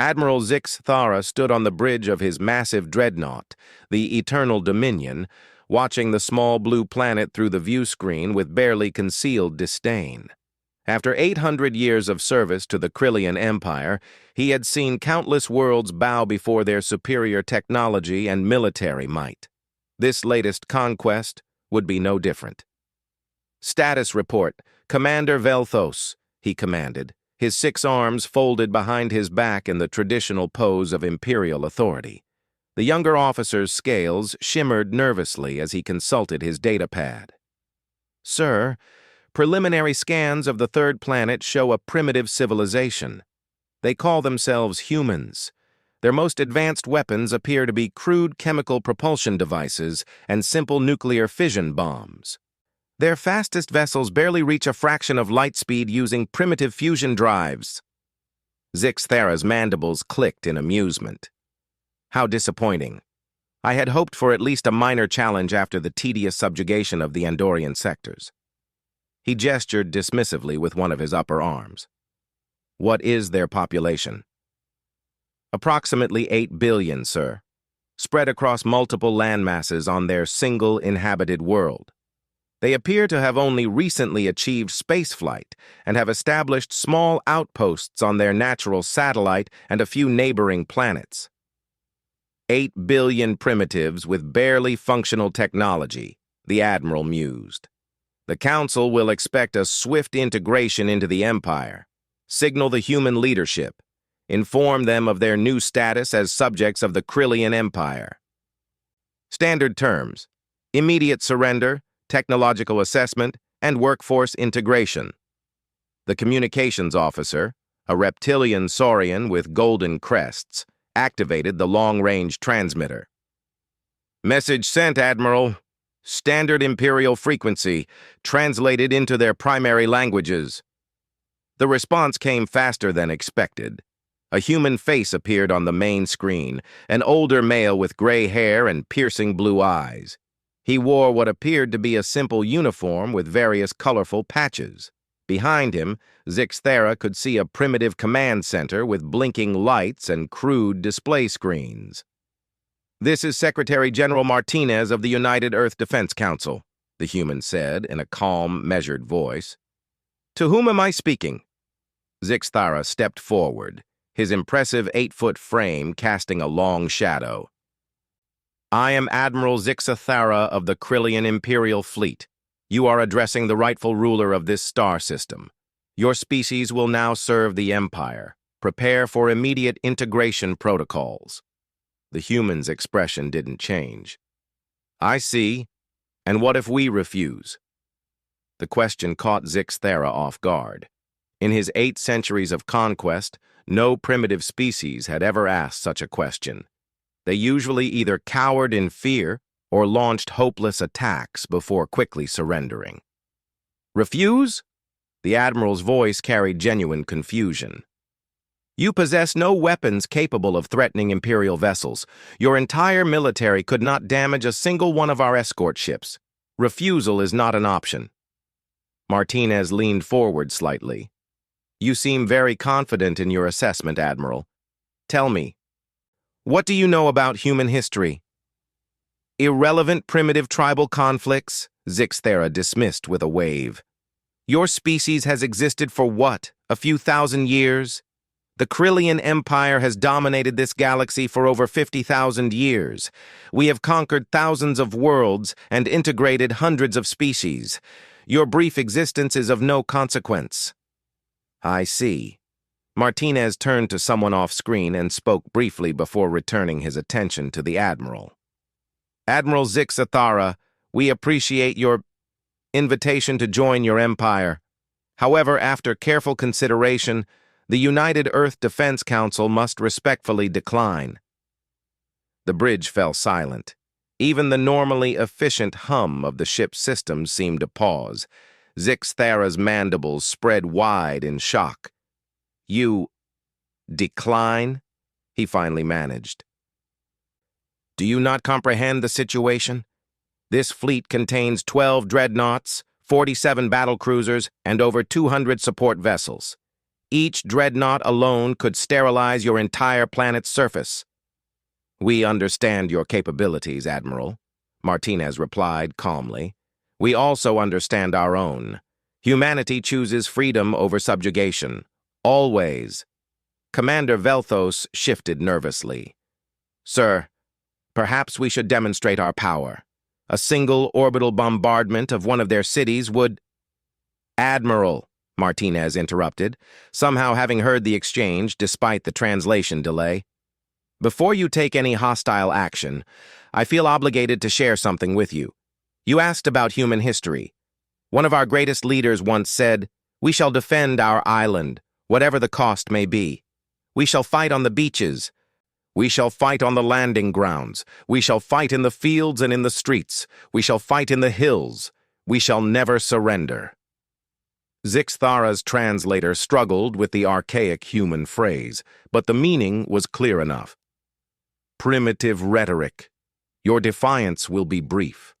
Admiral Zix Thara stood on the bridge of his massive dreadnought, the Eternal Dominion, watching the small blue planet through the view screen with barely concealed disdain. After 800 years of service to the Krillian Empire, he had seen countless worlds bow before their superior technology and military might. This latest conquest would be no different. "Status report, Commander Velthos," he commanded, his 6 arms folded behind his back in the traditional pose of imperial authority. The younger officer's scales shimmered nervously as he consulted his datapad. "Sir, preliminary scans of the third planet show a primitive civilization. They call themselves humans. Their most advanced weapons appear to be crude chemical propulsion devices and simple nuclear fission bombs. Their fastest vessels barely reach a fraction of light speed using primitive fusion drives." Zix Thara's mandibles clicked in amusement. How disappointing. I had hoped for at least a minor challenge after the tedious subjugation of the Andorian sectors. He gestured dismissively with one of his upper arms. "What is their population?" "Approximately 8 billion, sir, spread across multiple landmasses on their single inhabited world. They appear to have only recently achieved spaceflight and have established small outposts on their natural satellite and a few neighboring planets. 8 billion primitives with barely functional technology," the Admiral mused. "The Council will expect a swift integration into the Empire. Signal the human leadership. Inform them of their new status as subjects of the Krillian Empire. Standard terms: immediate surrender, technological assessment, and workforce integration." The communications officer, a reptilian saurian with golden crests, activated the long-range transmitter. "Message sent, Admiral. Standard Imperial frequency, translated into their primary languages." The response came faster than expected. A human face appeared on the main screen, an older male with gray hair and piercing blue eyes. He wore what appeared to be a simple uniform with various colorful patches. Behind him, Zix Thara could see a primitive command center with blinking lights and crude display screens. "This is Secretary General Martinez of the United Earth Defense Council," the human said in a calm, measured voice. "To whom am I speaking?" Zix Thara stepped forward, his impressive 8-foot frame casting a long shadow. "I am Admiral Zix Thara of the Krillian Imperial Fleet. You are addressing the rightful ruler of this star system. Your species will now serve the Empire. Prepare for immediate integration protocols." The human's expression didn't change. "I see. And what if we refuse?" The question caught Zix Thara off guard. In his 8 centuries of conquest, no primitive species had ever asked such a question. They usually either cowered in fear or launched hopeless attacks before quickly surrendering. "Refuse?" The Admiral's voice carried genuine confusion. "You possess no weapons capable of threatening Imperial vessels. Your entire military could not damage a single one of our escort ships. Refusal is not an option." Martinez leaned forward slightly. "You seem very confident in your assessment, Admiral. Tell me, what do you know about human history?" "Irrelevant primitive tribal conflicts," Zix Thara dismissed with a wave. "Your species has existed for what, a few thousand years? The Krillian Empire has dominated this galaxy for over 50,000 years. We have conquered thousands of worlds and integrated hundreds of species. Your brief existence is of no consequence." "I see." Martinez turned to someone off-screen and spoke briefly before returning his attention to the Admiral. "Admiral Zix Thara, we appreciate your invitation to join your empire. However, after careful consideration, the United Earth Defense Council must respectfully decline." The bridge fell silent. Even the normally efficient hum of the ship's systems seemed to pause. Zix Thara's mandibles spread wide in shock. "You decline?" he finally managed. "Do you not comprehend the situation? This fleet contains 12 dreadnoughts, 47 battlecruisers, and over 200 support vessels. Each dreadnought alone could sterilize your entire planet's surface. "We understand your capabilities, Admiral," Martinez replied calmly. "We also understand our own. Humanity chooses freedom over subjugation. Always." Commander Velthos shifted nervously. "Sir, perhaps we should demonstrate our power. A single orbital bombardment of one of their cities would—" "Admiral," Martinez interrupted, somehow having heard the exchange despite the translation delay. "Before you take any hostile action, I feel obligated to share something with you. You asked about human history. One of our greatest leaders once said, 'We shall defend our island, whatever the cost may be. We shall fight on the beaches. We shall fight on the landing grounds. We shall fight in the fields and in the streets. We shall fight in the hills. We shall never surrender.'" Zixthara's translator struggled with the archaic human phrase, but the meaning was clear enough. "Primitive rhetoric. Your defiance will be brief."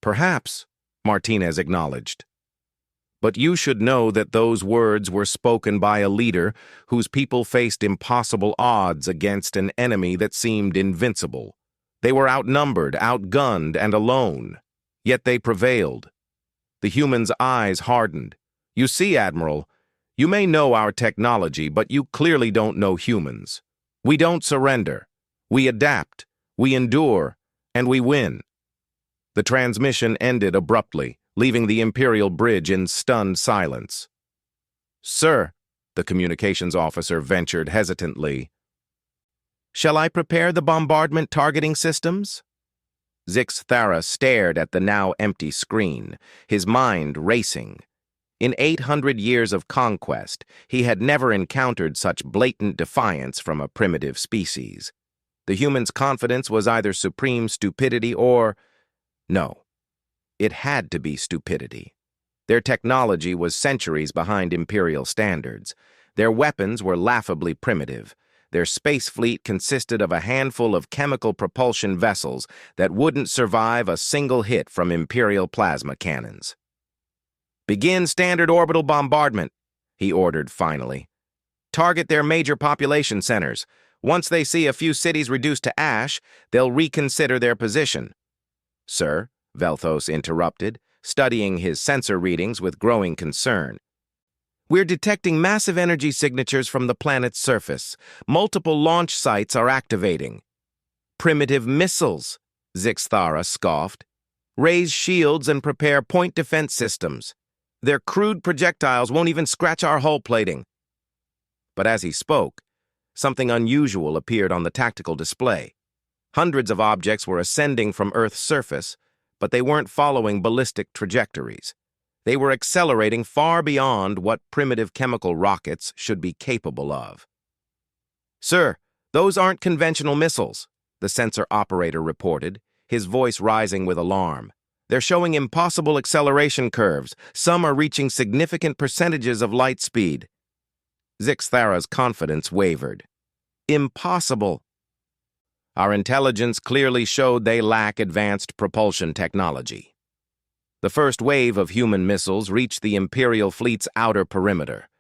"Perhaps," Martinez acknowledged. "But you should know that those words were spoken by a leader whose people faced impossible odds against an enemy that seemed invincible. They were outnumbered, outgunned, and alone. Yet they prevailed." The human's eyes hardened. "You see, Admiral, you may know our technology, but you clearly don't know humans. We don't surrender. We adapt, we endure, and we win." The transmission ended abruptly, leaving the Imperial bridge in stunned silence. "Sir," the communications officer ventured hesitantly, "shall I prepare the bombardment targeting systems?" Zixthara stared at the now empty screen, his mind racing. In 800 years of conquest, he had never encountered such blatant defiance from a primitive species. The human's confidence was either supreme stupidity or— no, it had to be stupidity. Their technology was centuries behind Imperial standards. Their weapons were laughably primitive. Their space fleet consisted of a handful of chemical propulsion vessels that wouldn't survive a single hit from Imperial plasma cannons. "Begin standard orbital bombardment," he ordered finally. "Target their major population centers. Once they see a few cities reduced to ash, they'll reconsider their position." "Sir," Velthos interrupted, studying his sensor readings with growing concern. "We're detecting massive energy signatures from the planet's surface. Multiple launch sites are activating." "Primitive missiles," Zixthara scoffed. "Raise shields and prepare point defense systems. Their crude projectiles won't even scratch our hull plating." But as he spoke, something unusual appeared on the tactical display. Hundreds of objects were ascending from Earth's surface, but they weren't following ballistic trajectories. They were accelerating far beyond what primitive chemical rockets should be capable of. "Sir, those aren't conventional missiles," the sensor operator reported, his voice rising with alarm. "They're showing impossible acceleration curves. Some are reaching significant percentages of light speed." Zixthara's confidence wavered. "Impossible." "Our intelligence clearly showed they lack advanced propulsion technology." The first wave of human missiles reached the Imperial fleet's outer perimeter.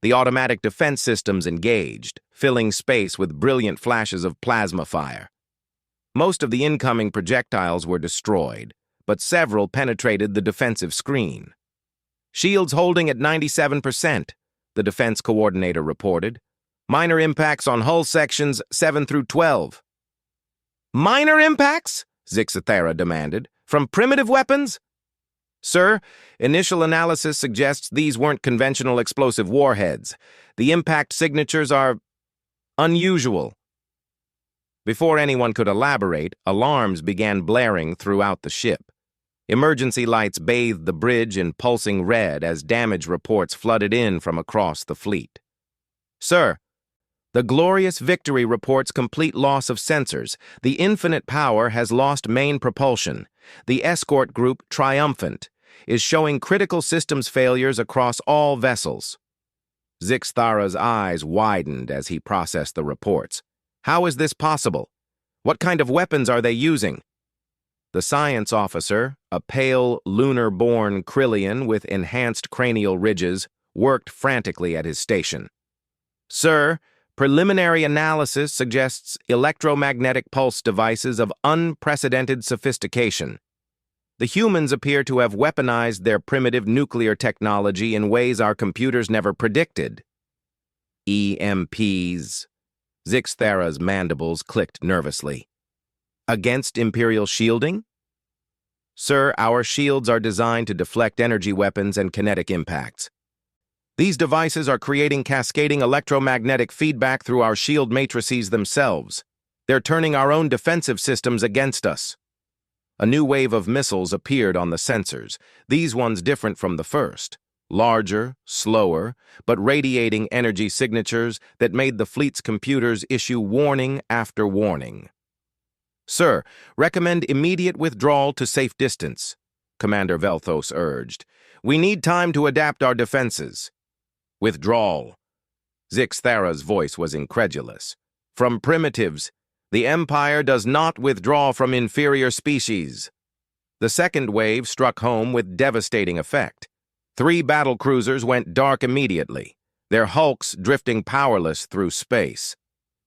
The automatic defense systems engaged, filling space with brilliant flashes of plasma fire. Most of the incoming projectiles were destroyed, but several penetrated the defensive screen. "Shields holding at 97%, the defense coordinator reported. "Minor impacts on hull sections 7 through 12. "Minor impacts?" Zixthara demanded. "From primitive weapons?" "Sir, initial analysis suggests these weren't conventional explosive warheads. The impact signatures are unusual." Before anyone could elaborate, alarms began blaring throughout the ship. Emergency lights bathed the bridge in pulsing red as damage reports flooded in from across the fleet. "Sir, the Glorious Victory reports complete loss of sensors. The Infinite Power has lost main propulsion. The escort group, Triumphant, is showing critical systems failures across all vessels." Zixthara's eyes widened as he processed the reports. "How is this possible? What kind of weapons are they using?" The science officer, a pale, lunar-born Krillian with enhanced cranial ridges, worked frantically at his station. "Sir, preliminary analysis suggests electromagnetic pulse devices of unprecedented sophistication. The humans appear to have weaponized their primitive nuclear technology in ways our computers never predicted." EMPs. Zixthara's mandibles clicked nervously. "Against Imperial shielding?" "Sir, our shields are designed to deflect energy weapons and kinetic impacts. These devices are creating cascading electromagnetic feedback through our shield matrices themselves. They're turning our own defensive systems against us." A new wave of missiles appeared on the sensors, these ones different from the first. Larger, slower, but radiating energy signatures that made the fleet's computers issue warning after warning. "Sir, recommend immediate withdrawal to safe distance," Commander Velthos urged. "We need time to adapt our defenses." "Withdrawal." Zixthara's voice was incredulous. "From primitives. The Empire does not withdraw from inferior species." The second wave struck home with devastating effect. 3 battlecruisers went dark immediately, their hulks drifting powerless through space.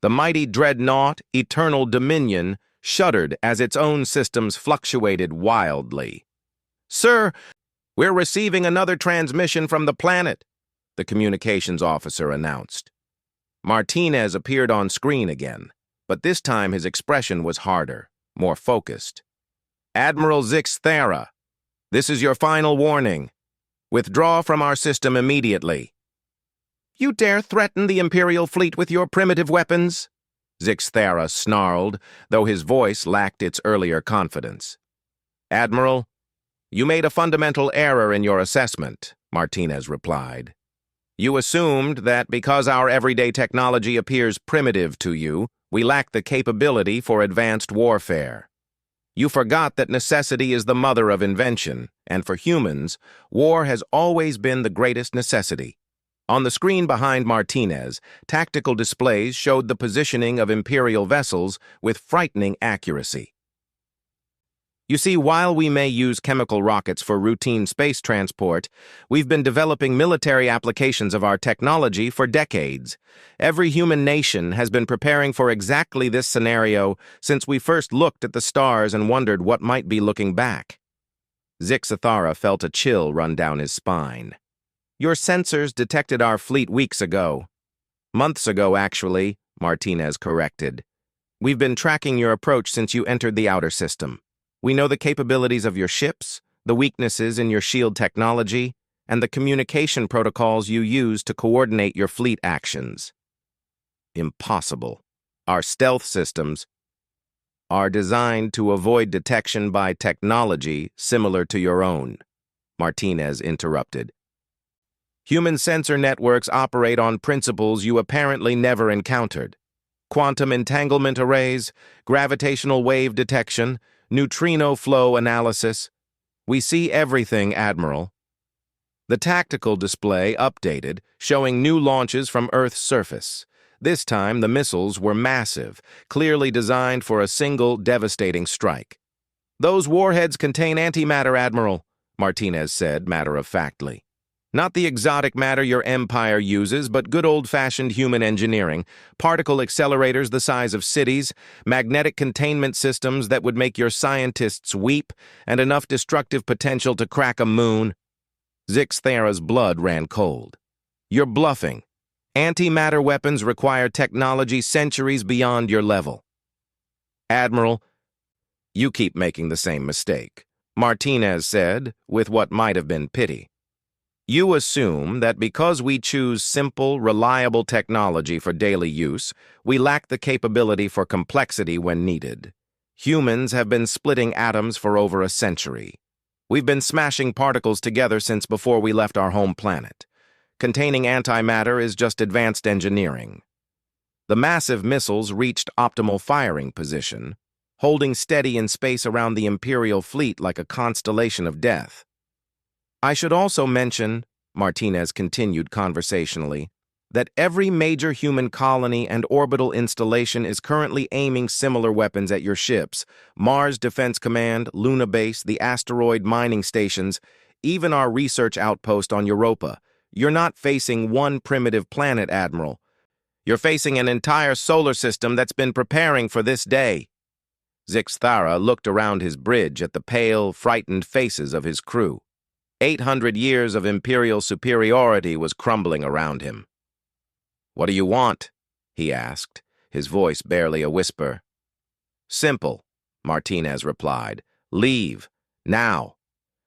The mighty dreadnought, Eternal Dominion, shuddered as its own systems fluctuated wildly. "Sir, we're receiving another transmission from the planet," the communications officer announced. Martinez appeared on screen again, but this time his expression was harder, more focused. "Admiral Zixthara, this is your final warning. Withdraw from our system immediately." "You dare threaten the Imperial fleet with your primitive weapons?" Zixthara snarled, though his voice lacked its earlier confidence. "Admiral, you made a fundamental error in your assessment," Martinez replied. "You assumed that because our everyday technology appears primitive to you, we lack the capability for advanced warfare. You forgot that necessity is the mother of invention, and for humans, war has always been the greatest necessity." On the screen behind Martinez, tactical displays showed the positioning of Imperial vessels with frightening accuracy. "You see, while we may use chemical rockets for routine space transport, we've been developing military applications of our technology for decades. Every human nation has been preparing for exactly this scenario since we first looked at the stars and wondered what might be looking back." Zixthara felt a chill run down his spine. "Your sensors detected our fleet weeks ago." "Months ago, actually," Martinez corrected. "We've been tracking your approach since you entered the outer system. We know the capabilities of your ships, the weaknesses in your shield technology, and the communication protocols you use to coordinate your fleet actions." "Impossible. Our stealth systems are designed to avoid detection by technology similar to your own," Martinez interrupted. "Human sensor networks operate on principles you apparently never encountered. Quantum entanglement arrays, gravitational wave detection, neutrino flow analysis. We see everything, Admiral." The tactical display updated, showing new launches from Earth's surface. This time, the missiles were massive, clearly designed for a single devastating strike. "Those warheads contain antimatter, Admiral," Martinez said matter-of-factly. "Not the exotic matter your empire uses, but good old-fashioned human engineering, particle accelerators the size of cities, magnetic containment systems that would make your scientists weep, and enough destructive potential to crack a moon." Zixthara's blood ran cold. "You're bluffing. Antimatter weapons require technology centuries beyond your level." "Admiral, you keep making the same mistake," Martinez said, with what might have been pity. "You assume that because we choose simple, reliable technology for daily use, we lack the capability for complexity when needed. Humans have been splitting atoms for over a century. We've been smashing particles together since before we left our home planet. Containing antimatter is just advanced engineering." The massive missiles reached optimal firing position, holding steady in space around the Imperial fleet like a constellation of death. "I should also mention," Martinez continued conversationally, "that every major human colony and orbital installation is currently aiming similar weapons at your ships. Mars Defense Command, Luna Base, the asteroid mining stations, even our research outpost on Europa. You're not facing one primitive planet, Admiral. You're facing an entire solar system that's been preparing for this day. Zixthara looked around his bridge at the pale, frightened faces of his crew. 800 years of Imperial superiority was crumbling around him. "What do you want?" he asked, his voice barely a whisper. "Simple," Martinez replied. "Leave, now.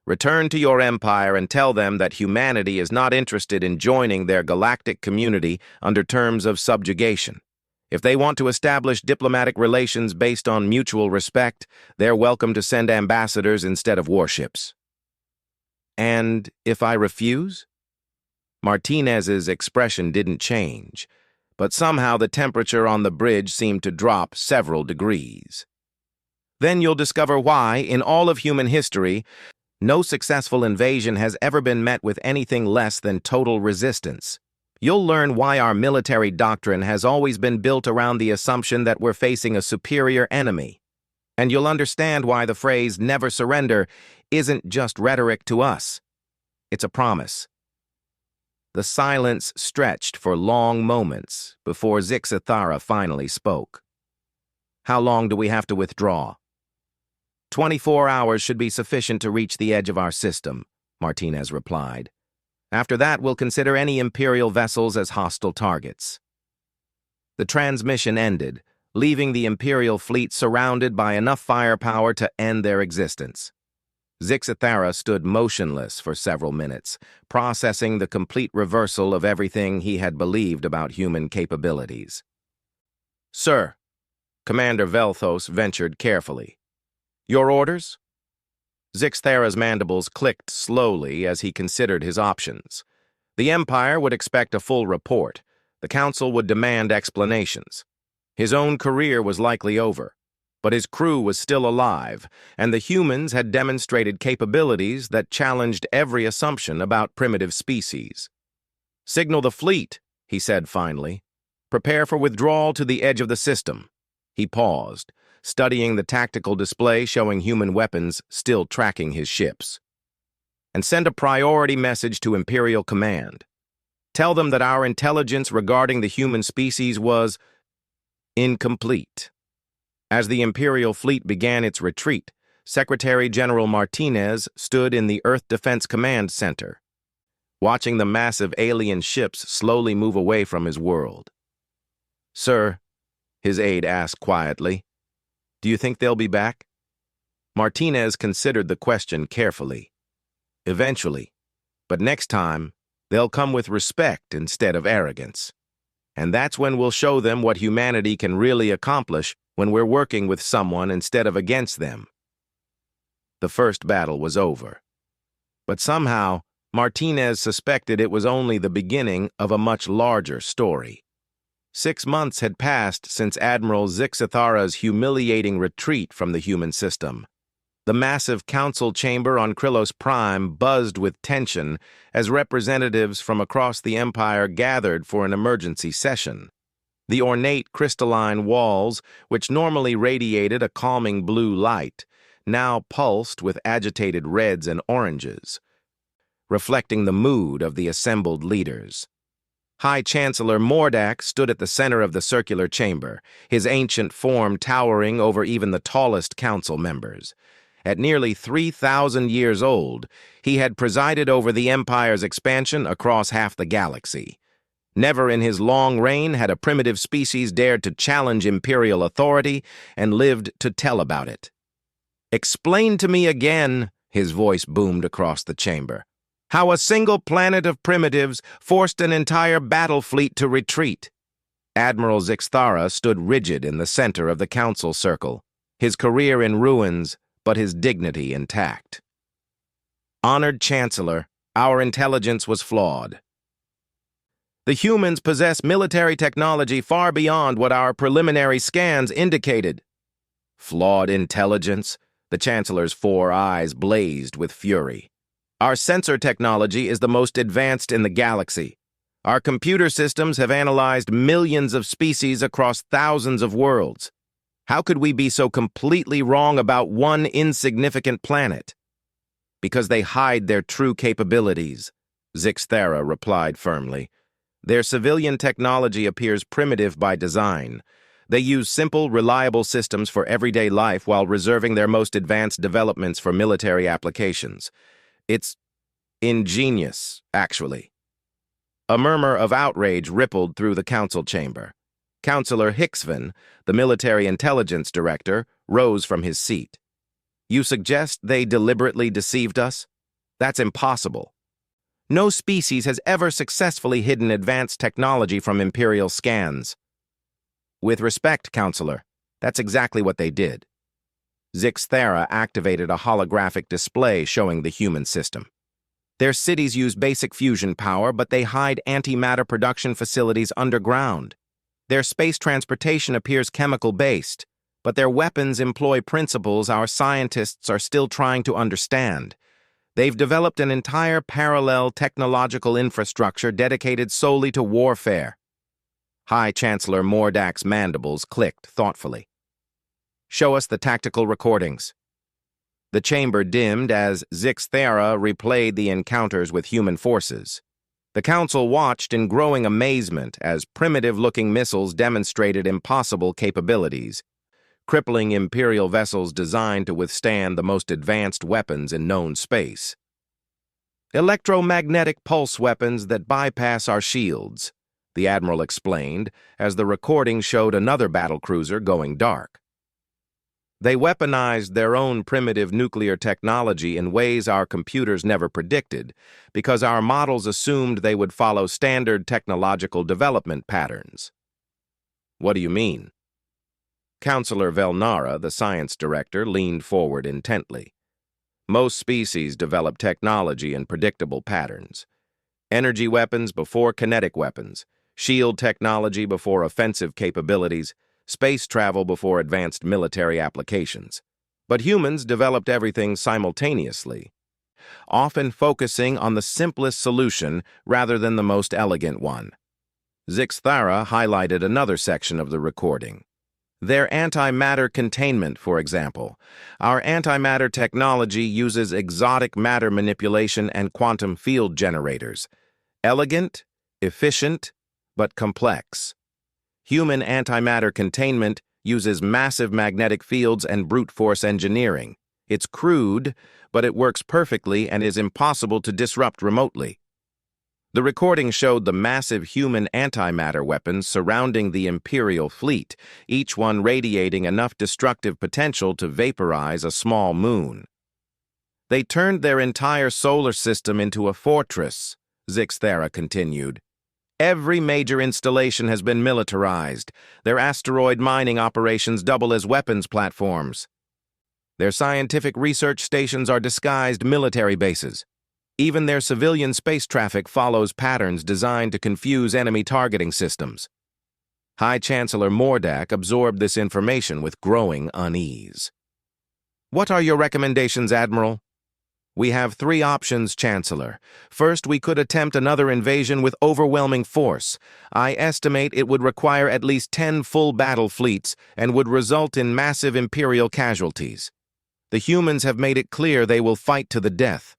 Return to your empire and tell them that humanity is not interested in joining their galactic community under terms of subjugation. If they want to establish diplomatic relations based on mutual respect, they're welcome to send ambassadors instead of warships." "And if I refuse?" Martinez's expression didn't change, but somehow the temperature on the bridge seemed to drop several degrees. "Then you'll discover why, in all of human history, no successful invasion has ever been met with anything less than total resistance. You'll learn why our military doctrine has always been built around the assumption that we're facing a superior enemy. And you'll understand why the phrase "never surrender" isn't just rhetoric to us. It's a promise." The silence stretched for long moments before Zixthara finally spoke. "How long do we have to withdraw?" 24 hours should be sufficient to reach the edge of our system," Martinez replied. "After that, we'll consider any Imperial vessels as hostile targets." The transmission ended, leaving the Imperial fleet surrounded by enough firepower to end their existence. Zixthara stood motionless for several minutes, processing the complete reversal of everything he had believed about human capabilities. "Sir," Commander Velthos ventured carefully. "Your orders?" Zixthara's mandibles clicked slowly as he considered his options. The Empire would expect a full report. The Council would demand explanations. His own career was likely over, but his crew was still alive, and the humans had demonstrated capabilities that challenged every assumption about primitive species. "Signal the fleet," he said finally. "Prepare for withdrawal to the edge of the system." He paused, studying the tactical display showing human weapons still tracking his ships. "And send a priority message to Imperial Command. Tell them that our intelligence regarding the human species was incomplete." As the Imperial fleet began its retreat, Secretary General Martinez stood in the Earth Defense Command Center, watching the massive alien ships slowly move away from his world. "Sir," his aide asked quietly, "do you think they'll be back?" Martinez considered the question carefully. "Eventually, but next time, they'll come with respect instead of arrogance. And that's when we'll show them what humanity can really accomplish when we're working with someone instead of against them." The first battle was over. But somehow, Martinez suspected it was only the beginning of a much larger story. 6 months had passed since Admiral Zixthara's humiliating retreat from the human system. The massive council chamber on Krylos Prime buzzed with tension as representatives from across the Empire gathered for an emergency session. The ornate crystalline walls, which normally radiated a calming blue light, now pulsed with agitated reds and oranges, reflecting the mood of the assembled leaders. High Chancellor Mordak stood at the center of the circular chamber, his ancient form towering over even the tallest council members. At nearly 3,000 years old, he had presided over the Empire's expansion across half the galaxy. Never in his long reign had a primitive species dared to challenge Imperial authority and lived to tell about it. "Explain to me again," his voice boomed across the chamber, "how a single planet of primitives forced an entire battle fleet to retreat." Admiral Zixthara stood rigid in the center of the council circle, his career in ruins, but his dignity intact. "Honored Chancellor, our intelligence was flawed. The humans possess military technology far beyond what our preliminary scans indicated." "Flawed intelligence?" The Chancellor's 4 eyes blazed with fury. "Our sensor technology is the most advanced in the galaxy. Our computer systems have analyzed millions of species across thousands of worlds. How could we be so completely wrong about one insignificant planet?" "Because they hide their true capabilities," Zixthera replied firmly. Their civilian technology appears primitive by design. They use simple, reliable systems for everyday life while reserving their most advanced developments for military applications. It's ingenious, actually. A murmur of outrage rippled through the council chamber. Counselor Hicksvan, the military intelligence director, rose from his seat. You suggest they deliberately deceived us? That's impossible. No species has ever successfully hidden advanced technology from Imperial scans. With respect, Counselor, that's exactly what they did. Zixthera activated a holographic display showing the human system. Their cities use basic fusion power, but they hide antimatter production facilities underground. Their space transportation appears chemical-based, but their weapons employ principles our scientists are still trying to understand. They've developed an entire parallel technological infrastructure dedicated solely to warfare. High Chancellor Mordak's mandibles clicked thoughtfully. Show us the tactical recordings. The chamber dimmed as Zixthera replayed the encounters with human forces. The council watched in growing amazement as primitive-looking missiles demonstrated impossible capabilities, crippling Imperial vessels designed to withstand the most advanced weapons in known space. Electromagnetic pulse weapons that bypass our shields, the Admiral explained as the recording showed another battlecruiser going dark. They weaponized their own primitive nuclear technology in ways our computers never predicted, because our models assumed they would follow standard technological development patterns. What do you mean? Counselor Velnara, the science director, leaned forward intently. Most species develop technology in predictable patterns. Energy weapons before kinetic weapons, shield technology before offensive capabilities, space travel before advanced military applications. But humans developed everything simultaneously, often focusing on the simplest solution rather than the most elegant one. Zixthera highlighted another section of the recording. Their antimatter containment, for example. Our antimatter technology uses exotic matter manipulation and quantum field generators. Elegant, efficient, but complex. Human antimatter containment uses massive magnetic fields and brute force engineering. It's crude, but it works perfectly and is impossible to disrupt remotely. The recording showed the massive human antimatter weapons surrounding the Imperial fleet, each one radiating enough destructive potential to vaporize a small moon. They turned their entire solar system into a fortress, Zixthera continued. Every major installation has been militarized. Their asteroid mining operations double as weapons platforms. Their scientific research stations are disguised military bases. Even their civilian space traffic follows patterns designed to confuse enemy targeting systems. High Chancellor Mordak absorbed this information with growing unease. What are your recommendations, Admiral? We have 3 options, Chancellor. First, we could attempt another invasion with overwhelming force. I estimate it would require at least 10 full battle fleets and would result in massive Imperial casualties. The humans have made it clear they will fight to the death.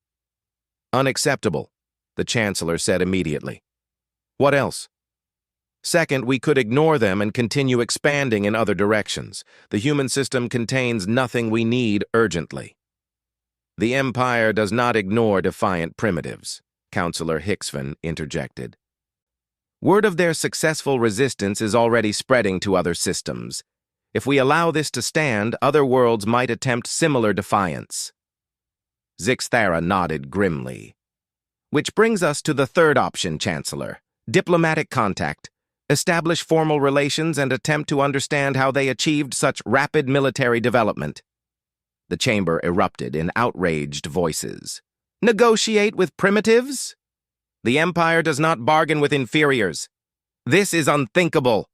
Unacceptable, the Chancellor said immediately. What else? Second, we could ignore them and continue expanding in other directions. The human system contains nothing we need urgently. The Empire does not ignore defiant primitives, Counselor Hicksvan interjected. Word of their successful resistance is already spreading to other systems. If we allow this to stand, other worlds might attempt similar defiance. Zixthera nodded grimly. Which brings us to the third option, Chancellor. Diplomatic contact. Establish formal relations and attempt to understand how they achieved such rapid military development. The chamber erupted in outraged voices. Negotiate with primitives? The Empire does not bargain with inferiors. This is unthinkable.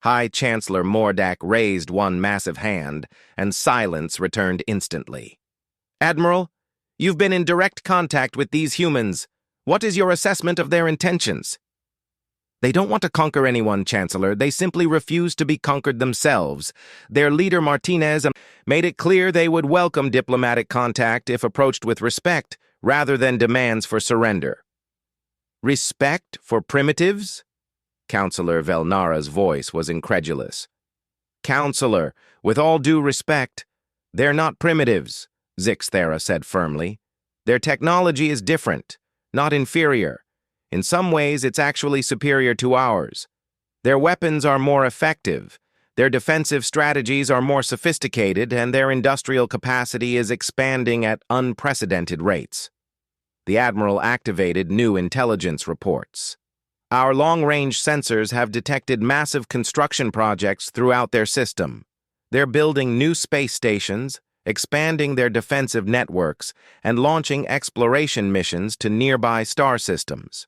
High Chancellor Mordak raised one massive hand, and silence returned instantly. Admiral, you've been in direct contact with these humans. What is your assessment of their intentions? They don't want to conquer anyone, Chancellor. They simply refuse to be conquered themselves. Their leader, Martinez, made it clear they would welcome diplomatic contact if approached with respect, rather than demands for surrender. Respect for primitives? Counselor Velnara's voice was incredulous. Counselor, with all due respect, they're not primitives, Zixthera said firmly. Their technology is different, not inferior. In some ways, it's actually superior to ours. Their weapons are more effective, their defensive strategies are more sophisticated, and their industrial capacity is expanding at unprecedented rates. The Admiral activated new intelligence reports. Our long-range sensors have detected massive construction projects throughout their system. They're building new space stations, expanding their defensive networks, and launching exploration missions to nearby star systems.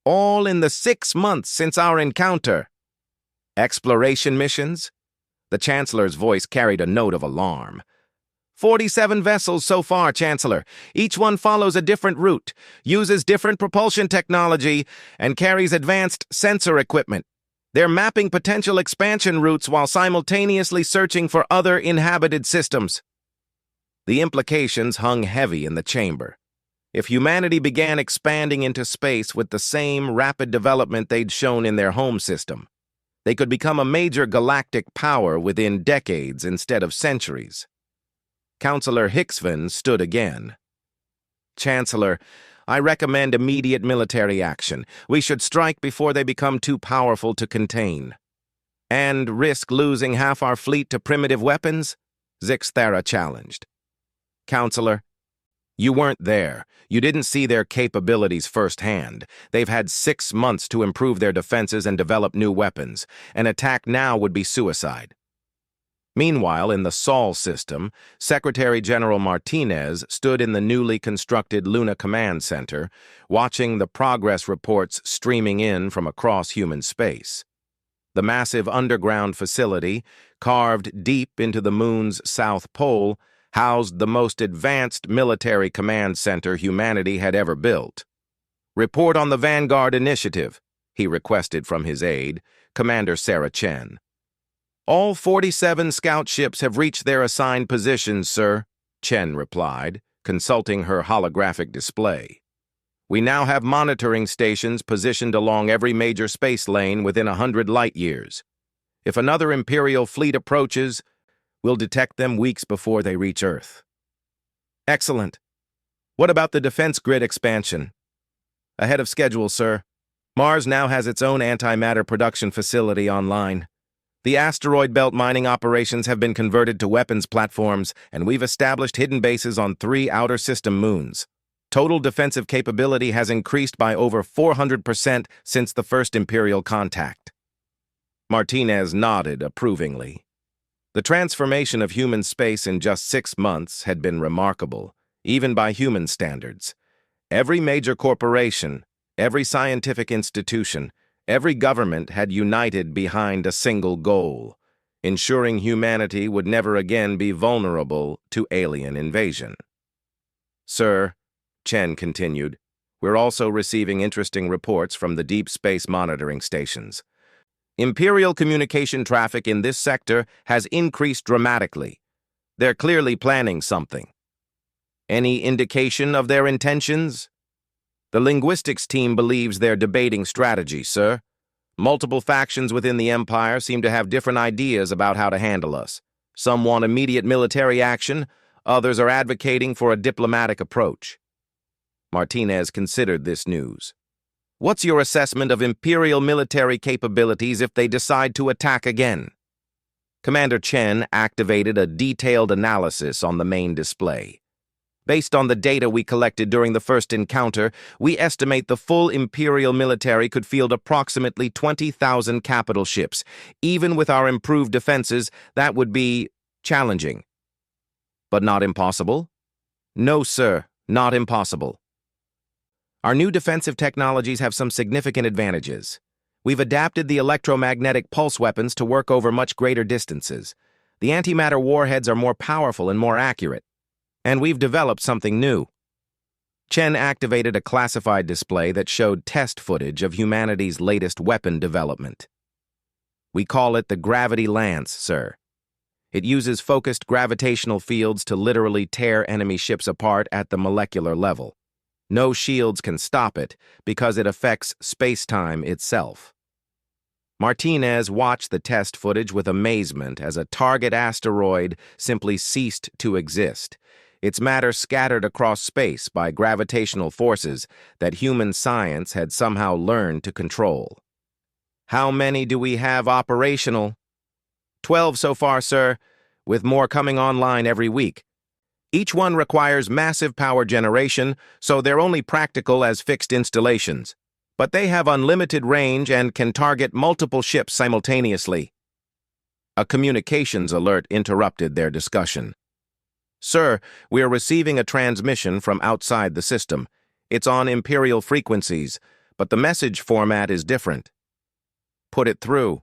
All in the 6 months since our encounter. Exploration missions? The Chancellor's voice carried a note of alarm. 47 vessels so far, Chancellor. Each one follows a different route, uses different propulsion technology, and carries advanced sensor equipment. They're mapping potential expansion routes while simultaneously searching for other inhabited systems. The implications hung heavy in the chamber. If humanity began expanding into space with the same rapid development they'd shown in their home system, they could become a major galactic power within decades instead of centuries. Counselor Hicksvan stood again. Chancellor, I recommend immediate military action. We should strike before they become too powerful to contain. And risk losing half our fleet to primitive weapons? Zixthera challenged. Counselor, you weren't there. You didn't see their capabilities firsthand. They've had 6 months to improve their defenses and develop new weapons. An attack now would be suicide. Meanwhile, in the Sol system, Secretary General Martinez stood in the newly constructed Luna Command Center, watching the progress reports streaming in from across human space. The massive underground facility, carved deep into the moon's south pole, housed the most advanced military command center humanity had ever built. Report on the Vanguard Initiative, he requested from his aide, Commander Sarah Chen. All 47 scout ships have reached their assigned positions, sir, Chen replied, consulting her holographic display. We now have monitoring stations positioned along every major space lane within 100 light-years. If another Imperial fleet approaches, we'll detect them weeks before they reach Earth. Excellent. What about the defense grid expansion? Ahead of schedule, sir. Mars now has its own antimatter production facility online. The asteroid belt mining operations have been converted to weapons platforms, and we've established hidden bases on 3 outer system moons. Total defensive capability has increased by over 400% since the first Imperial contact. Martinez nodded approvingly. The transformation of human space in just 6 months had been remarkable, even by human standards. Every major corporation, every scientific institution, every government had united behind a single goal, ensuring humanity would never again be vulnerable to alien invasion. Sir, Chen continued, we're also receiving interesting reports from the deep space monitoring stations. Imperial communication traffic in this sector has increased dramatically. They're clearly planning something. Any indication of their intentions? The linguistics team believes they're debating strategy, sir. Multiple factions within the Empire seem to have different ideas about how to handle us. Some want immediate military action, others are advocating for a diplomatic approach. Martinez considered this news. What's your assessment of Imperial military capabilities if they decide to attack again? Commander Chen activated a detailed analysis on the main display. Based on the data we collected during the first encounter, we estimate the full Imperial military could field approximately 20,000 capital ships. Even with our improved defenses, that would be challenging. But not impossible? No, sir, not impossible. Our new defensive technologies have some significant advantages. We've adapted the electromagnetic pulse weapons to work over much greater distances. The antimatter warheads are more powerful and more accurate. And we've developed something new. Chen activated a classified display that showed test footage of humanity's latest weapon development. We call it the Gravity Lance, sir. It uses focused gravitational fields to literally tear enemy ships apart at the molecular level. No shields can stop it because it affects space-time itself. Martinez watched the test footage with amazement as a target asteroid simply ceased to exist, its matter scattered across space by gravitational forces that human science had somehow learned to control. How many do we have operational? 12 so far, sir, with more coming online every week. Each one requires massive power generation, so they're only practical as fixed installations. But they have unlimited range and can target multiple ships simultaneously. A communications alert interrupted their discussion. Sir, we are receiving a transmission from outside the system. It's on Imperial frequencies, but the message format is different. Put it through.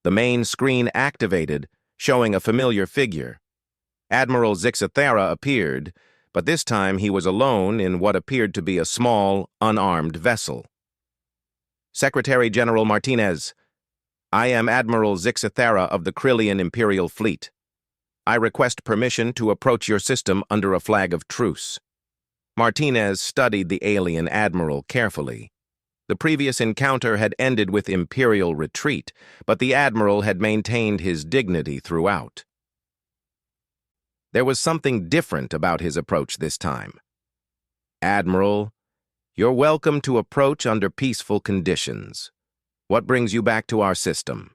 The main screen activated, showing a familiar figure. Admiral Zixathera appeared, but this time he was alone in what appeared to be a small, unarmed vessel. Secretary General Martinez, I am Admiral Zixathera of the Krillian Imperial Fleet. I request permission to approach your system under a flag of truce. Martinez studied the alien admiral carefully. The previous encounter had ended with Imperial retreat, but the admiral had maintained his dignity throughout. There was something different about his approach this time. Admiral, you're welcome to approach under peaceful conditions. What brings you back to our system?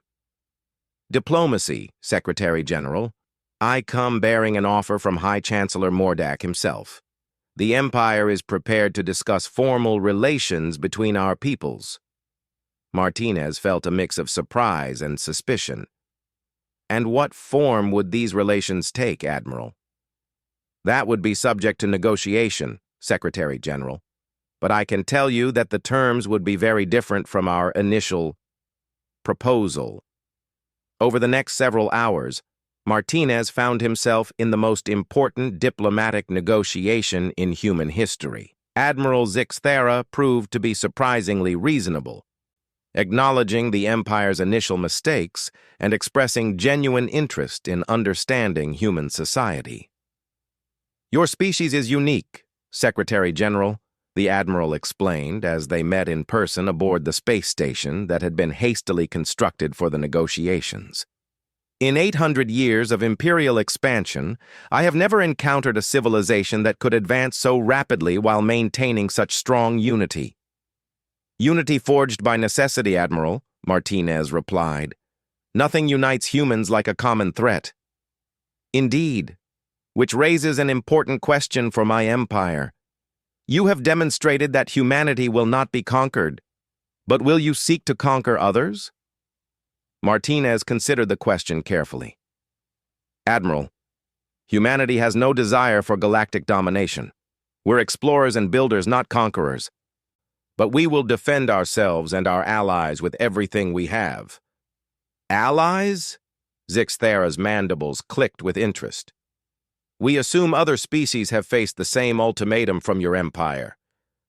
Diplomacy, Secretary General. I come bearing an offer from High Chancellor Mordak himself. The Empire is prepared to discuss formal relations between our peoples. Martinez felt a mix of surprise and suspicion. And what form would these relations take, Admiral? That would be subject to negotiation, Secretary General. But I can tell you that the terms would be very different from our initial proposal. Over the next several hours, Martinez found himself in the most important diplomatic negotiation in human history. Admiral Zixathera proved to be surprisingly reasonable, acknowledging the Empire's initial mistakes and expressing genuine interest in understanding human society. Your species is unique, Secretary General, the Admiral explained as they met in person aboard the space station that had been hastily constructed for the negotiations. In 800 years of Imperial expansion, I have never encountered a civilization that could advance so rapidly while maintaining such strong unity. Unity forged by necessity, Admiral, Martinez replied. Nothing unites humans like a common threat. Indeed, which raises an important question for my empire. You have demonstrated that humanity will not be conquered, but will you seek to conquer others? Martinez considered the question carefully. Admiral, humanity has no desire for galactic domination. We're explorers and builders, not conquerors. But we will defend ourselves and our allies with everything we have. Allies? Zixathera's mandibles clicked with interest. We assume other species have faced the same ultimatum from your empire.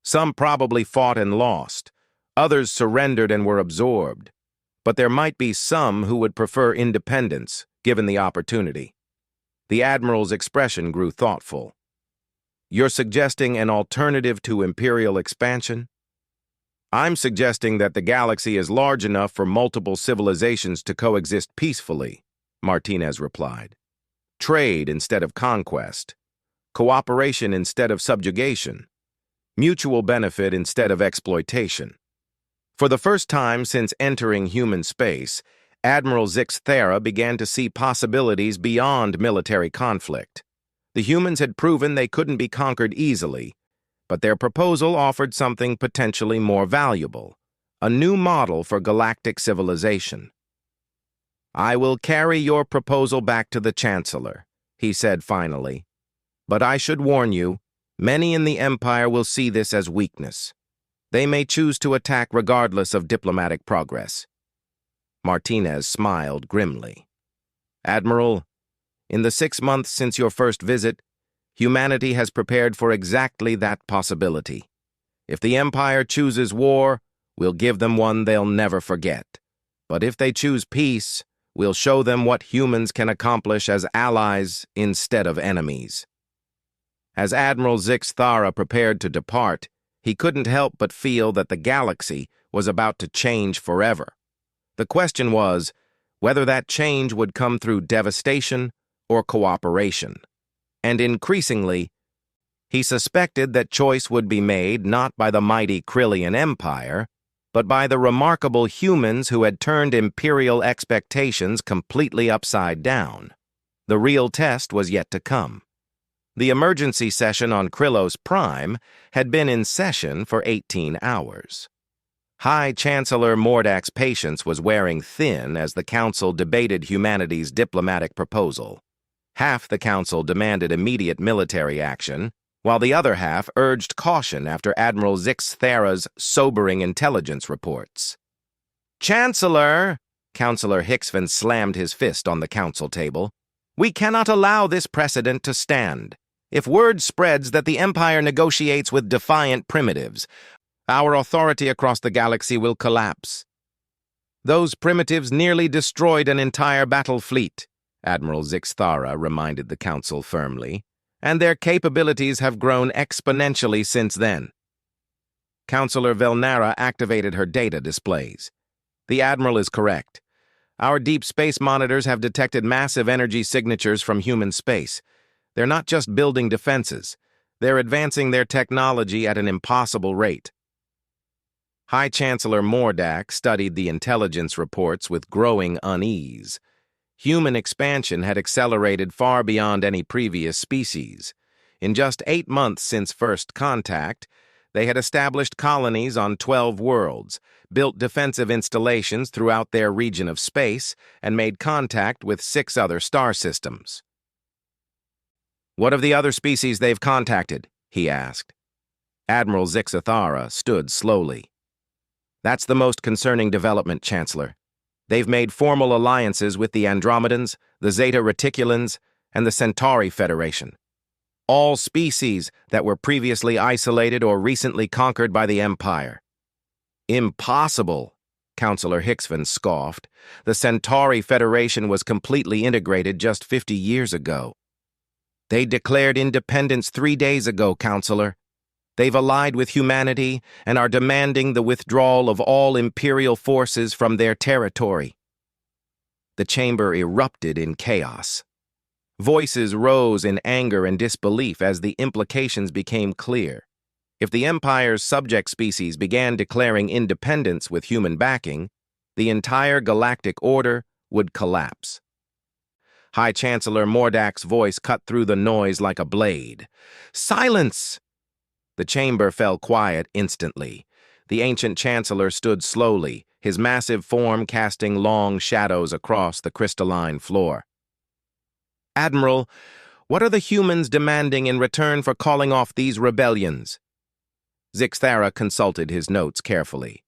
Some probably fought and lost. Others surrendered and were absorbed. But there might be some who would prefer independence, given the opportunity. The Admiral's expression grew thoughtful. You're suggesting an alternative to Imperial expansion? I'm suggesting that the galaxy is large enough for multiple civilizations to coexist peacefully, Martinez replied. Trade instead of conquest, cooperation instead of subjugation, mutual benefit instead of exploitation. For the first time since entering human space, Admiral Zixathera began to see possibilities beyond military conflict. The humans had proven they couldn't be conquered easily, but their proposal offered something potentially more valuable, a new model for galactic civilization. I will carry your proposal back to the Chancellor, he said finally. But I should warn you, many in the Empire will see this as weakness. They may choose to attack regardless of diplomatic progress. Martinez smiled grimly. Admiral, in the 6 months since your first visit, humanity has prepared for exactly that possibility. If the Empire chooses war, we'll give them one they'll never forget. But if they choose peace, we'll show them what humans can accomplish as allies instead of enemies. As Admiral Zixthara prepared to depart, he couldn't help but feel that the galaxy was about to change forever. The question was whether that change would come through devastation or cooperation. And increasingly, he suspected that choice would be made not by the mighty Krillian Empire, but by the remarkable humans who had turned imperial expectations completely upside down. The real test was yet to come. The emergency session on Krillos Prime had been in session for 18 hours. High Chancellor Mordak's patience was wearing thin as the Council debated humanity's diplomatic proposal. Half the Council demanded immediate military action, while the other half urged caution after Admiral Zixthara's sobering intelligence reports. "Chancellor!" Councillor Hicksvan slammed his fist on the council table. "We cannot allow this precedent to stand. If word spreads that the Empire negotiates with defiant primitives, our authority across the galaxy will collapse." "Those primitives nearly destroyed an entire battle fleet," Admiral Zixthara reminded the Council firmly, "and their capabilities have grown exponentially since then." Councillor Velnara activated her data displays. "The Admiral is correct. Our deep space monitors have detected massive energy signatures from human space. They're not just building defenses. They're advancing their technology at an impossible rate." High Chancellor Mordak studied the intelligence reports with growing unease. Human expansion had accelerated far beyond any previous species. In just 8 months since first contact, they had established colonies on 12 worlds, built defensive installations throughout their region of space, and made contact with 6 other star systems. "What of the other species they've contacted?" he asked. Admiral Zixthara stood slowly. "That's the most concerning development, Chancellor. They've made formal alliances with the Andromedans, the Zeta Reticulans, and the Centauri Federation. All species that were previously isolated or recently conquered by the Empire." "Impossible," Councillor Hicksvan scoffed. "The Centauri Federation was completely integrated just 50 years ago. They declared independence 3 days ago, Councillor. They've allied with humanity and are demanding the withdrawal of all Imperial forces from their territory." The chamber erupted in chaos. Voices rose in anger and disbelief as the implications became clear. If the Empire's subject species began declaring independence with human backing, the entire galactic order would collapse. High Chancellor Mordak's voice cut through the noise like a blade. "Silence!" The chamber fell quiet instantly. The ancient Chancellor stood slowly, his massive form casting long shadows across the crystalline floor. "Admiral, what are the humans demanding in return for calling off these rebellions?" Zixthara consulted his notes carefully.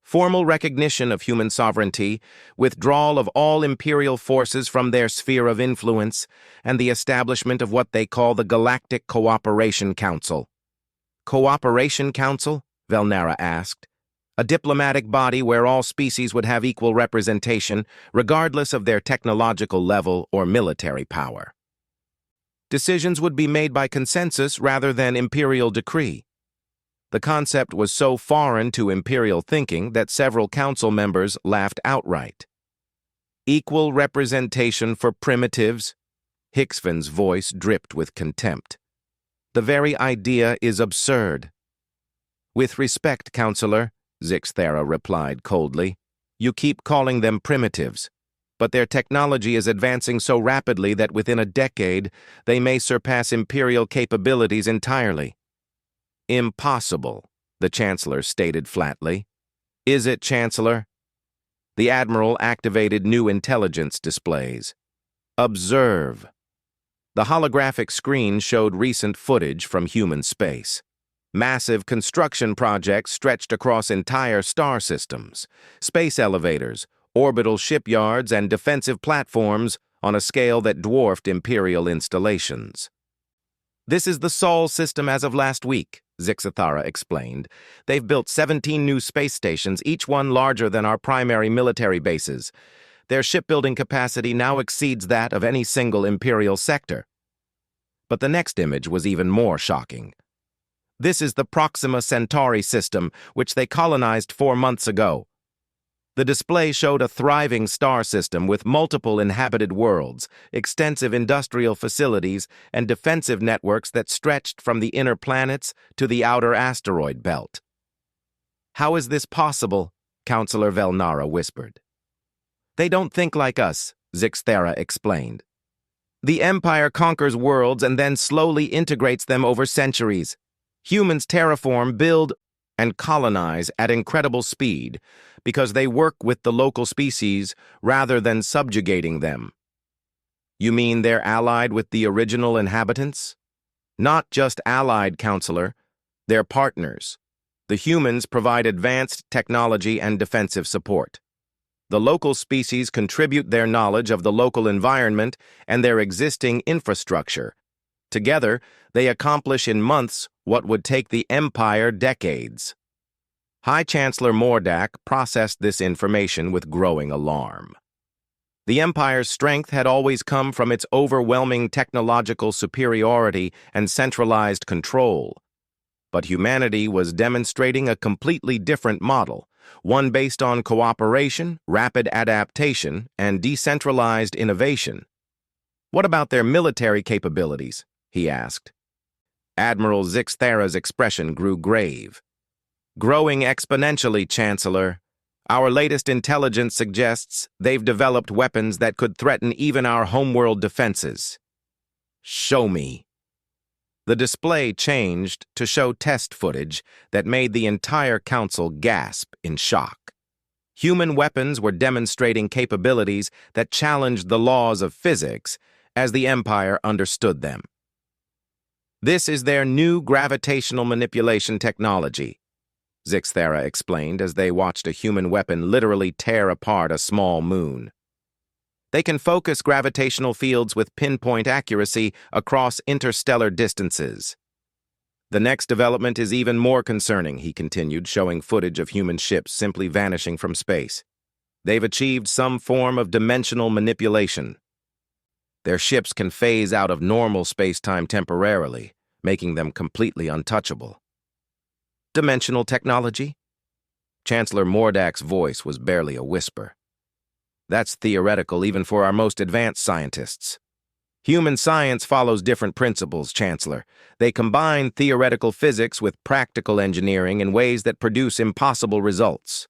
"Formal recognition of human sovereignty, withdrawal of all Imperial forces from their sphere of influence, and the establishment of what they call the Galactic Cooperation Council." "Cooperation Council?" Velnara asked. "A diplomatic body where all species would have equal representation, regardless of their technological level or military power. Decisions would be made by consensus rather than imperial decree." The concept was so foreign to imperial thinking that several council members laughed outright. "Equal representation for primitives?" Hicksvan's voice dripped with contempt. "The very idea is absurd." "With respect, Councillor," Zixthara replied coldly, "you keep calling them primitives, but their technology is advancing so rapidly that within a decade they may surpass Imperial capabilities entirely." "Impossible," the Chancellor stated flatly. "Is it, Chancellor?" The Admiral activated new intelligence displays. "Observe." The holographic screen showed recent footage from human space. Massive construction projects stretched across entire star systems, space elevators, orbital shipyards, and defensive platforms on a scale that dwarfed Imperial installations. "This is the Sol system as of last week," Zixthara explained. "They've built 17 new space stations, each one larger than our primary military bases. Their shipbuilding capacity now exceeds that of any single Imperial sector." But the next image was even more shocking. This is the Proxima Centauri system, which they colonized 4 months ago. The display showed a thriving star system with multiple inhabited worlds, extensive industrial facilities, and defensive networks that stretched from the inner planets to the outer asteroid belt. "How is this possible?" Counselor Velnara whispered. "They don't think like us," Zixthera explained. "The Empire conquers worlds and then slowly integrates them over centuries. Humans terraform, build, and colonize at incredible speed because they work with the local species rather than subjugating them." "You mean they're allied with the original inhabitants?" "Not just allied, Counselor. They're partners. The humans provide advanced technology and defensive support. The local species contribute their knowledge of the local environment and their existing infrastructure. Together, they accomplish in months what would take the Empire decades." High Chancellor Mordak processed this information with growing alarm. The Empire's strength had always come from its overwhelming technological superiority and centralized control. But humanity was demonstrating a completely different model, one based on cooperation, rapid adaptation, and decentralized innovation. "What about their military capabilities?" he asked. Admiral Zixthera's expression grew grave. "Growing exponentially, Chancellor. Our latest intelligence suggests they've developed weapons that could threaten even our homeworld defenses." "Show me." The display changed to show test footage that made the entire council gasp in shock. Human weapons were demonstrating capabilities that challenged the laws of physics as the Empire understood them. "This is their new gravitational manipulation technology," Zixthera explained as they watched a human weapon literally tear apart a small moon. "They can focus gravitational fields with pinpoint accuracy across interstellar distances." "The next development is even more concerning," he continued, showing footage of human ships simply vanishing from space. "They've achieved some form of dimensional manipulation. Their ships can phase out of normal space-time temporarily, making them completely untouchable." "Dimensional technology?" Chancellor Mordak's voice was barely a whisper. "That's theoretical even for our most advanced scientists. Human science follows different principles, Chancellor. They combine theoretical physics with practical engineering in ways that produce impossible results."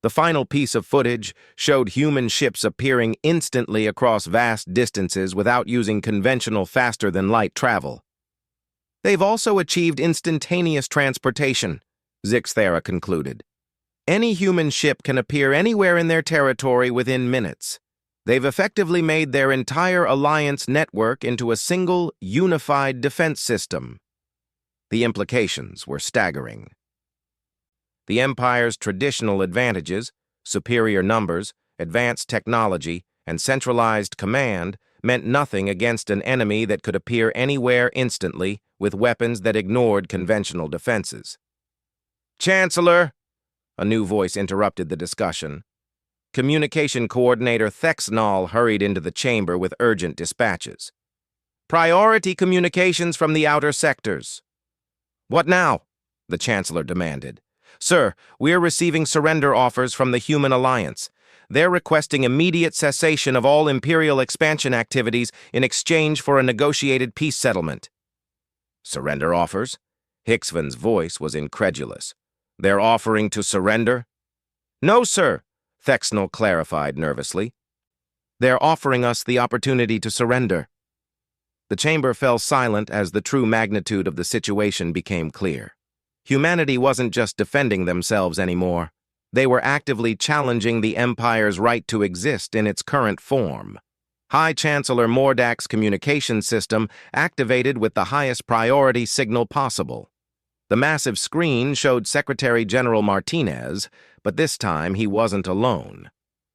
The final piece of footage showed human ships appearing instantly across vast distances without using conventional faster-than-light travel. "They've also achieved instantaneous transportation," Zixthera concluded. "Any human ship can appear anywhere in their territory within minutes. They've effectively made their entire alliance network into a single, unified defense system." The implications were staggering. The Empire's traditional advantages, superior numbers, advanced technology, and centralized command meant nothing against an enemy that could appear anywhere instantly with weapons that ignored conventional defenses. "Chancellor," a new voice interrupted the discussion. Communication Coordinator Thexnall hurried into the chamber with urgent dispatches. "Priority communications from the outer sectors." "What now?" the Chancellor demanded. "Sir, we're receiving surrender offers from the Human Alliance. They're requesting immediate cessation of all Imperial expansion activities in exchange for a negotiated peace settlement." "Surrender offers?" Hicksvan's voice was incredulous. "They're offering to surrender?" "No, sir," Thexnell clarified nervously. "They're offering us the opportunity to surrender." The chamber fell silent as the true magnitude of the situation became clear. Humanity wasn't just defending themselves anymore. They were actively challenging the Empire's right to exist in its current form. High Chancellor Mordak's communication system activated with the highest priority signal possible. The massive screen showed Secretary General Martinez, but this time he wasn't alone.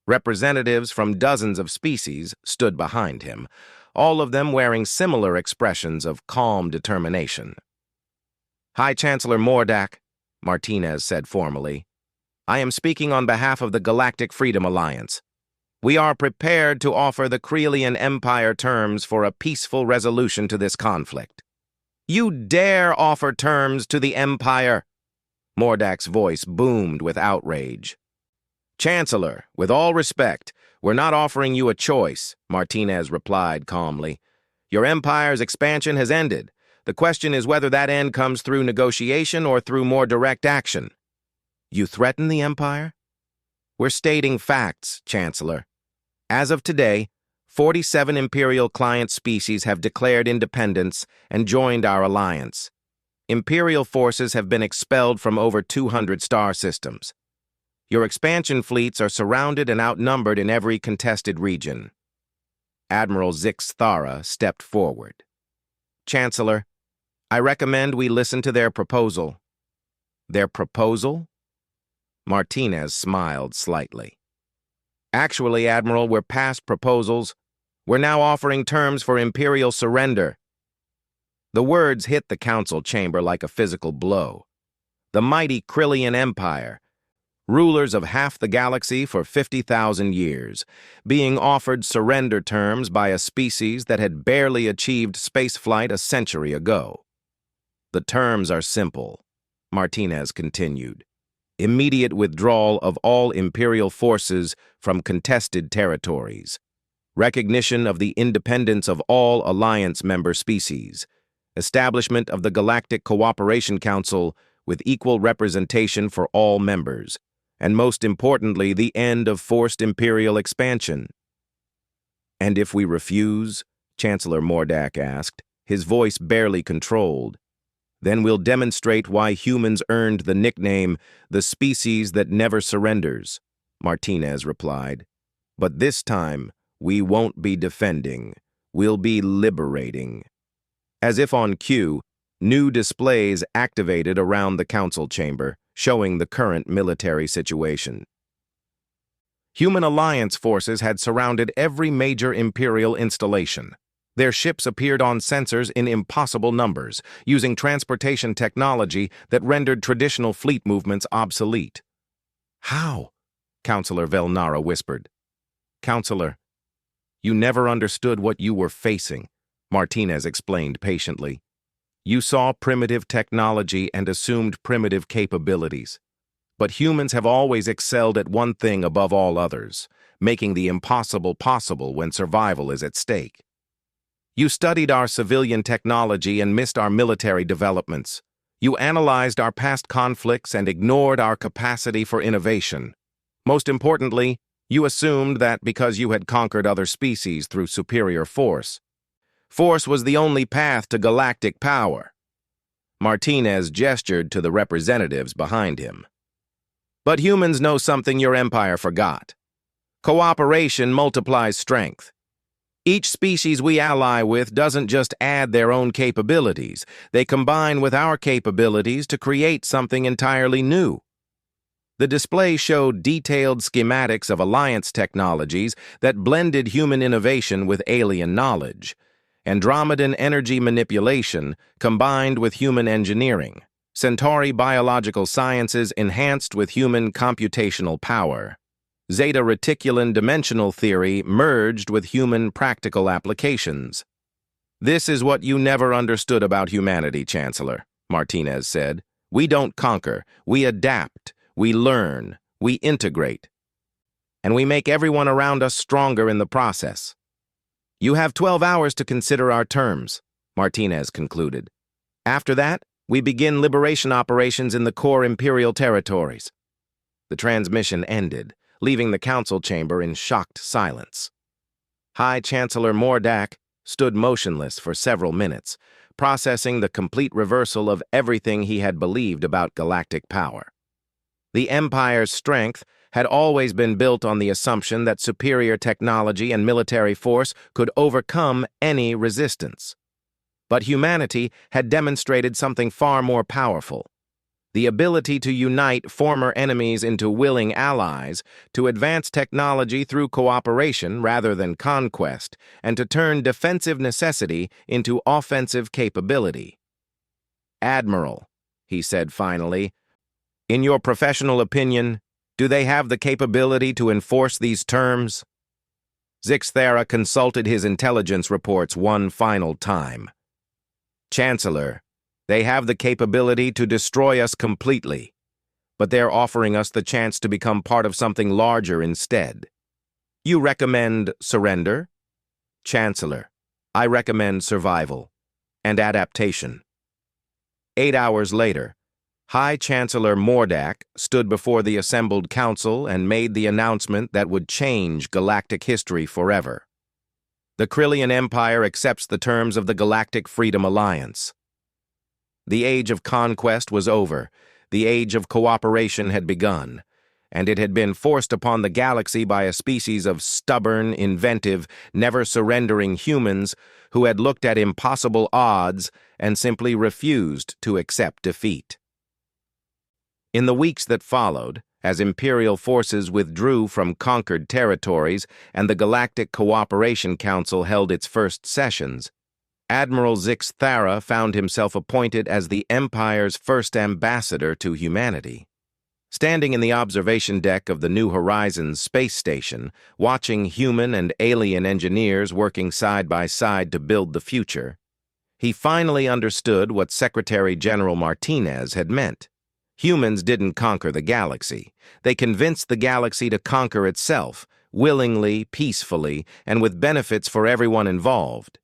Representatives from dozens of species stood behind him, all of them wearing similar expressions of calm determination. "High Chancellor Mordak," Martinez said formally, "I am speaking on behalf of the Galactic Freedom Alliance. We are prepared to offer the Krelian Empire terms for a peaceful resolution to this conflict. You dare offer terms to the Empire? Mordak's voice boomed with outrage. Chancellor, with all respect, we're not offering you a choice, Martinez replied calmly. Your empire's expansion has ended. The question is whether that end comes through negotiation or through more direct action. You threaten the empire? We're stating facts, Chancellor. As of today, 47 Imperial client species have declared independence and joined our alliance. Imperial forces have been expelled from over 200 star systems. Your expansion fleets are surrounded and outnumbered in every contested region. Admiral Zix Thara stepped forward. Chancellor, I recommend we listen to their proposal. Their proposal? Martinez smiled slightly. Actually, Admiral, we're past proposals. We're now offering terms for Imperial surrender. The words hit the council chamber like a physical blow. The mighty Krelian Empire, rulers of half the galaxy for 50,000 years, being offered surrender terms by a species that had barely achieved spaceflight a century ago. The terms are simple, Martinez continued. Immediate withdrawal of all Imperial forces from contested territories, recognition of the independence of all Alliance member species, establishment of the Galactic Cooperation Council with equal representation for all members, and most importantly, the end of forced Imperial expansion. And if we refuse, Chancellor Mordak asked, his voice barely controlled, then we'll demonstrate why humans earned the nickname the species that never surrenders, Martinez replied. But this time, we won't be defending, we'll be liberating. As if on cue, new displays activated around the council chamber, showing the current military situation. Human alliance forces had surrounded every major Imperial installation. Their ships appeared on sensors in impossible numbers, using transportation technology that rendered traditional fleet movements obsolete. How? Counselor Velnara whispered. Counselor, you never understood what you were facing, Martinez explained patiently. You saw primitive technology and assumed primitive capabilities. But humans have always excelled at one thing above all others, making the impossible possible when survival is at stake. You studied our civilian technology and missed our military developments. You analyzed our past conflicts and ignored our capacity for innovation. Most importantly, you assumed that because you had conquered other species through superior force, force was the only path to galactic power. Martinez gestured to the representatives behind him. But humans know something your empire forgot. Cooperation multiplies strength. Each species we ally with doesn't just add their own capabilities, they combine with our capabilities to create something entirely new. The display showed detailed schematics of alliance technologies that blended human innovation with alien knowledge. Andromedan energy manipulation combined with human engineering. Centauri biological sciences enhanced with human computational power. Zeta reticulan dimensional theory merged with human practical applications. This is what you never understood about humanity, Chancellor, Martinez said. We don't conquer, we adapt, we learn, we integrate. And we make everyone around us stronger in the process. You have 12 hours to consider our terms, Martinez concluded. After that, we begin liberation operations in the core Imperial territories. The transmission ended, leaving the council chamber in shocked silence. High Chancellor Mordak stood motionless for several minutes, processing the complete reversal of everything he had believed about galactic power. The Empire's strength had always been built on the assumption that superior technology and military force could overcome any resistance. But humanity had demonstrated something far more powerful. The ability to unite former enemies into willing allies, to advance technology through cooperation rather than conquest, and to turn defensive necessity into offensive capability. Admiral, he said finally, in your professional opinion, do they have the capability to enforce these terms? Zixthera consulted his intelligence reports one final time. Chancellor, they have the capability to destroy us completely, but they're offering us the chance to become part of something larger instead. You recommend surrender? Chancellor, I recommend survival and adaptation. 8 hours later, High Chancellor Mordak stood before the assembled council and made the announcement that would change galactic history forever. The Krillian Empire accepts the terms of the Galactic Freedom Alliance. The age of conquest was over, the age of cooperation had begun, and it had been forced upon the galaxy by a species of stubborn, inventive, never-surrendering humans who had looked at impossible odds and simply refused to accept defeat. In the weeks that followed, as Imperial forces withdrew from conquered territories and the Galactic Cooperation Council held its first sessions, Admiral Zixthera found himself appointed as the Empire's first ambassador to humanity. Standing in the observation deck of the New Horizons space station, watching human and alien engineers working side by side to build the future, he finally understood what Secretary General Martinez had meant. Humans didn't conquer the galaxy. They convinced the galaxy to conquer itself, willingly, peacefully, and with benefits for everyone involved.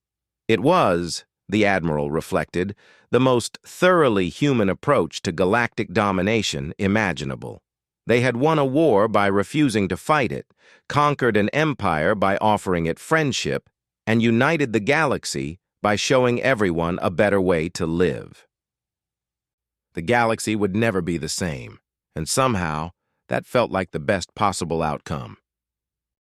It was, the Admiral reflected, the most thoroughly human approach to galactic domination imaginable. They had won a war by refusing to fight it, conquered an empire by offering it friendship, and united the galaxy by showing everyone a better way to live. The galaxy would never be the same, and somehow that felt like the best possible outcome.